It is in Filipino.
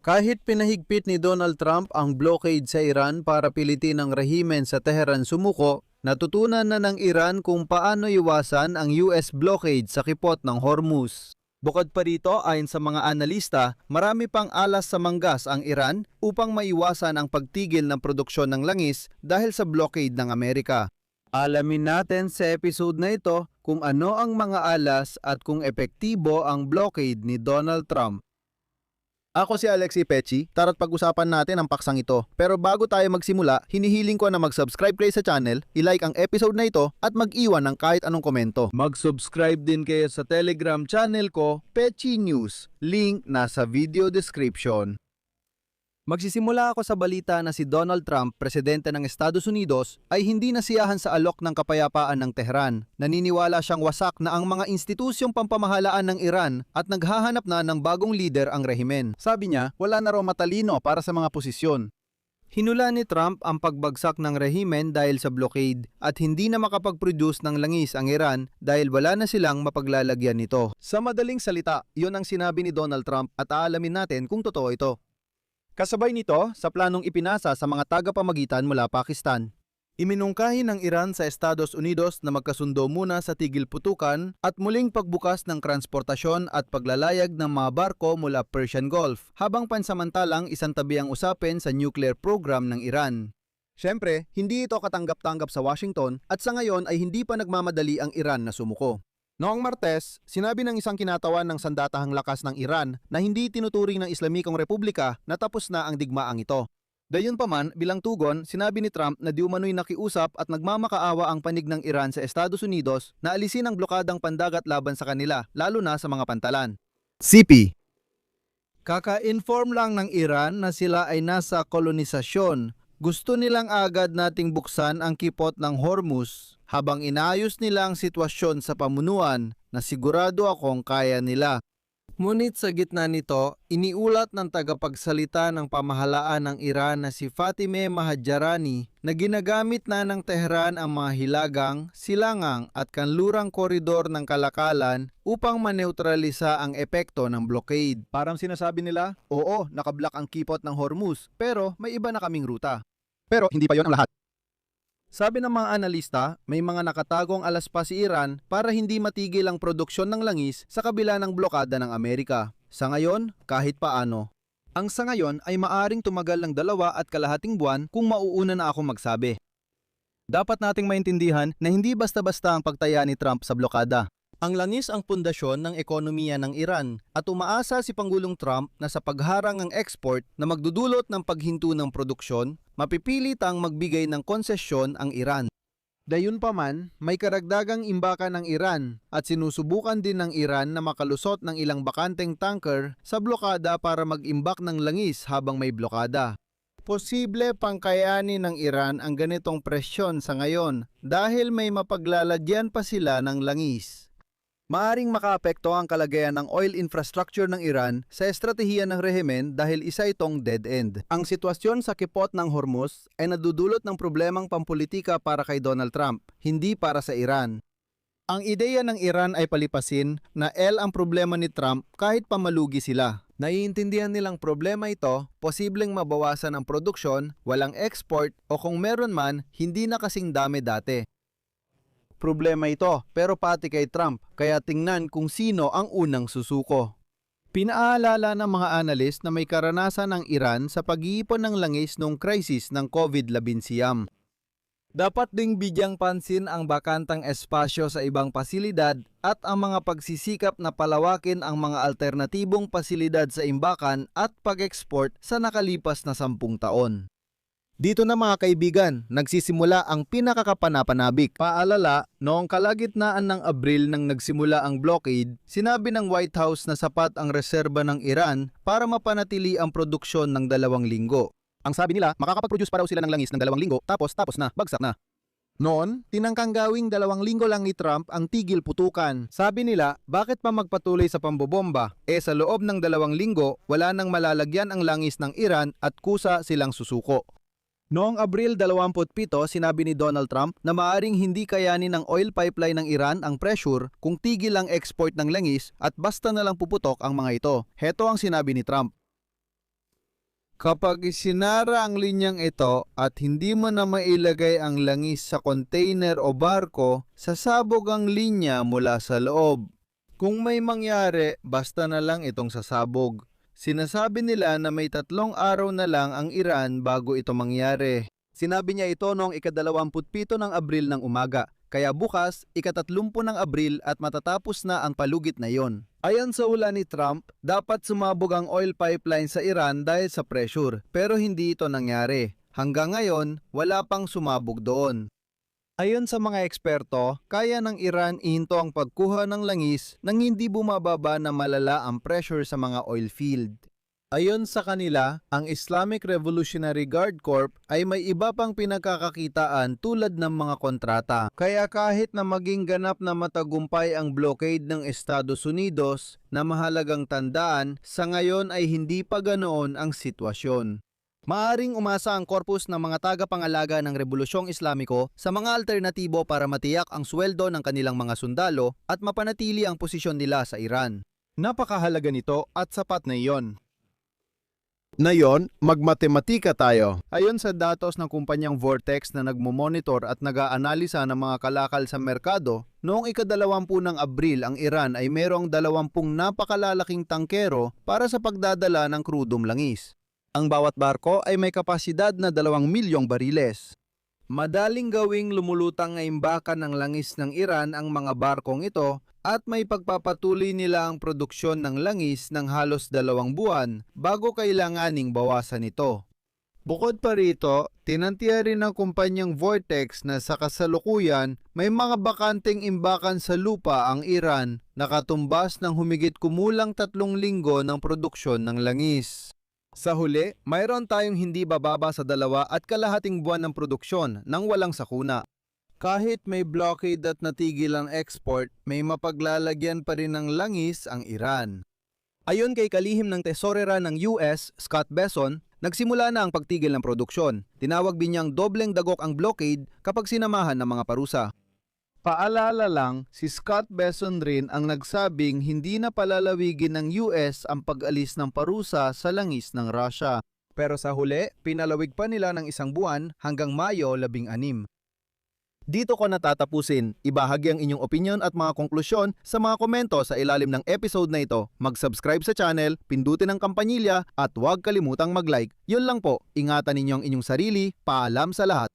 Kahit pinahigpit ni Donald Trump ang blockade sa Iran para pilitin ang rehimen sa Tehran sumuko, natutunan na ng Iran kung paano iwasan ang US blockade sa kipot ng Hormuz. Bukod pa rito, ayon sa mga analista, marami pang alas sa manggas ang Iran upang maiwasan ang pagtigil ng produksyon ng langis dahil sa blockade ng Amerika. Alamin natin sa episode na ito kung ano ang mga alas at kung epektibo ang blockade ni Donald Trump. Ako si Alexi Pechi, tara't pag-usapan natin ang paksang ito. Pero bago tayo magsimula, hinihiling ko na mag-subscribe kayo sa channel, i-like ang episode na ito at mag-iwan ng kahit anong komento. Mag-subscribe din kayo sa Telegram channel ko, Pechi News. Link nasa video description. Magsisimula ako sa balita na si Donald Trump, presidente ng Estados Unidos, ay hindi nasiyahan sa alok ng kapayapaan ng Tehran. Naniniwala siyang wasak na ang mga institusyong pampamahalaan ng Iran at naghahanap na ng bagong lider ang rehimen. Sabi niya, wala na raw matalino para sa mga posisyon. Hinula ni Trump ang pagbagsak ng rehimen dahil sa blockade at hindi na makapag-produce ng langis ang Iran dahil wala na silang mapaglalagyan nito. Sa madaling salita, iyon ang sinabi ni Donald Trump at aalamin natin kung totoo ito. Kasabay nito sa planong ipinasa sa mga tagapamagitan mula Pakistan. Iminungkahi ng Iran sa Estados Unidos na magkasundo muna sa tigil putukan at muling pagbukas ng transportasyon at paglalayag ng mga barko mula Persian Gulf, habang pansamantalang isantabi ang usapin sa nuclear program ng Iran. Siyempre, hindi ito katanggap-tanggap sa Washington at sa ngayon ay hindi pa nagmamadali ang Iran na sumuko. Noong Martes, sinabi ng isang kinatawan ng sandatahang lakas ng Iran na hindi tinuturing ng Islamikong Republika na tapos na ang digmaang ito. Gayunpaman, bilang tugon, sinabi ni Trump na di umano'y nakiusap at nagmamakaawa ang panig ng Iran sa Estados Unidos na alisin ang blokadang pandagat laban sa kanila, lalo na sa mga pantalan. CP. Kaka-inform lang ng Iran na sila ay nasa kolonisasyon. Gusto nilang agad nating buksan ang kipot ng Hormuz habang inaayos nila ang sitwasyon sa pamunuan na sigurado akong kaya nila. Ngunit sa gitna nito, iniulat ng tagapagsalita ng pamahalaan ng Iran na si Fatemeh Mohajerani na ginagamit na ng Tehran ang mga hilagang, silangang at kanlurang koridor ng kalakalan upang maneutralisa ang epekto ng blockade. Parang sinasabi nila, oo, nakablock ang kipot ng Hormuz, pero may iba na kaming ruta. Pero hindi pa yon ang lahat. Sabi ng mga analista, may mga nakatagong alas pa si Iran para hindi matigil ang produksyon ng langis sa kabila ng blokada ng Amerika. Sa ngayon, kahit paano. Ang sa ngayon ay maaring tumagal ng 2.5 buwan kung mauuna na akong magsabi. Dapat nating maintindihan na hindi basta-basta ang pagtaya ni Trump sa blokada. Ang langis ang pundasyon ng ekonomiya ng Iran at umaasa si Pangulong Trump na sa pagharang ng export na magdudulot ng paghinto ng produksyon, mapipilit ang magbigay ng konsesyon ang Iran. Gayunpaman, may karagdagang imbakan ng Iran at sinusubukan din ng Iran na makalusot ng ilang bakanteng tanker sa blokada para mag-imbak ng langis habang may blokada. Posible pang kayanin ng Iran ang ganitong presyon sa ngayon dahil may mapaglalagyan pa sila ng langis. Maaring makaapekto ang kalagayan ng oil infrastructure ng Iran sa estratehiya ng rehimen dahil isa itong dead end. Ang sitwasyon sa kipot ng Hormuz ay nadudulot ng problemang pampolitika para kay Donald Trump, hindi para sa Iran. Ang ideya ng Iran ay palipasin na ang problema ni Trump kahit pamalugi sila. Naiintindihan nilang problema ito, posibleng mabawasan ang produksyon, walang export o kung meron man, hindi na kasing dami dati. Problema ito, pero pati kay Trump, kaya tingnan kung sino ang unang susuko. Pinaalala ng mga analyst na may karanasan ang Iran sa pag-iipon ng langis noong krisis ng COVID-19. Dapat ding bigyang pansin ang bakantang espasyo sa ibang pasilidad at ang mga pagsisikap na palawakin ang mga alternatibong pasilidad sa imbakan at pag-export sa nakalipas na 10 taon. Dito na mga kaibigan, nagsisimula ang pinakakapanapanabik. Paalala, noong kalagitnaan ng Abril nang nagsimula ang blockade, sinabi ng White House na sapat ang reserba ng Iran para mapanatili ang produksyon ng 2 linggo. Ang sabi nila, makakapag-produce pa raw sila ng langis ng 2 linggo, tapos na, bagsak na. Noon, tinangkang gawing 2 linggo lang ni Trump ang tigil putukan. Sabi nila, bakit pa magpatuloy sa pambobomba? Sa loob ng 2 linggo, wala nang malalagyan ang langis ng Iran at kusa silang susuko. Noong Abril 27, sinabi ni Donald Trump na maaring hindi kayanin ng oil pipeline ng Iran ang pressure kung tigil ang export ng langis at basta na lang puputok ang mga ito. Heto ang sinabi ni Trump. Kapag isinara ang linyang ito at hindi mo na mailagay ang langis sa container o barko, sasabog ang linya mula sa loob. Kung may mangyari, basta na lang itong sasabog. Sinasabi nila na may 3 araw na lang ang Iran bago ito mangyari. Sinabi niya ito noong ika-27 ng Abril ng umaga, kaya bukas, ika-30 ng Abril at matatapos na ang palugit na yon. Ayon sa hula ni Trump, dapat sumabog ang oil pipeline sa Iran dahil sa pressure, pero hindi ito nangyari. Hanggang ngayon, wala pang sumabog doon. Ayon sa mga eksperto, kaya ng Iran ihinto ang pagkuha ng langis nang hindi bumababa na malala ang pressure sa mga oil field. Ayon sa kanila, ang Islamic Revolutionary Guard Corps ay may iba pang pinagkakakitaan tulad ng mga kontrata. Kaya kahit na maging ganap na matagumpay ang blockade ng Estados Unidos, na mahalagang tandaan, sa ngayon ay hindi pa ganoon ang sitwasyon. Maaring umasa ang korpus ng mga tagapangalaga ng Rebolusyong Islamiko sa mga alternatibo para matiyak ang sweldo ng kanilang mga sundalo at mapanatili ang posisyon nila sa Iran. Napakahalaga nito at sapat na iyon. Ngayon, magmatematika tayo. Ayon sa datos ng kumpanyang Vortex na nagmomonitor at nag-aanalisa ng mga kalakal sa merkado, noong ika-20 ng Abril ang Iran ay merong 20 napakalalaking tangkero para sa pagdadala ng krudong langis. Ang bawat barko ay may kapasidad na 2 milyong bariles. Madaling gawing lumulutang ng imbakan ng langis ng Iran ang mga barkong ito at may pagpapatuloy nila ang produksyon ng langis ng halos 2 buwan bago kailanganing bawasan ito. Bukod pa rito, tinantiya rin ng kumpanyang Vortex na sa kasalukuyan may mga bakanteng imbakan sa lupa ang Iran na katumbas ng humigit kumulang 3 linggo ng produksyon ng langis. Sa huli, mayroon tayong hindi bababa sa 2.5 buwan ng produksyon nang walang sakuna. Kahit may blockade at natigil ang export, may mapaglalagyan pa rin ng langis ang Iran. Ayon kay kalihim ng tesorera ng US, Scott Bessent, nagsimula na ang pagtigil ng produksyon. Tinawag din niyang dobleng dagok ang blockade kapag sinamahan ng mga parusa. Paalala lang, si Scott Bessent rin ang nagsabing hindi na palalawigin ng US ang pag-alis ng parusa sa langis ng Russia. Pero sa huli, pinalawig pa nila ng 1 buwan hanggang Mayo 16. Dito ko natatapusin. Ibahagi ang inyong opinion at mga konklusyon sa mga komento sa ilalim ng episode na ito. Mag-subscribe sa channel, pindutin ang kampanilya at huwag kalimutang mag-like. Yun lang po, ingatan ninyo ang inyong sarili. Paalam sa lahat.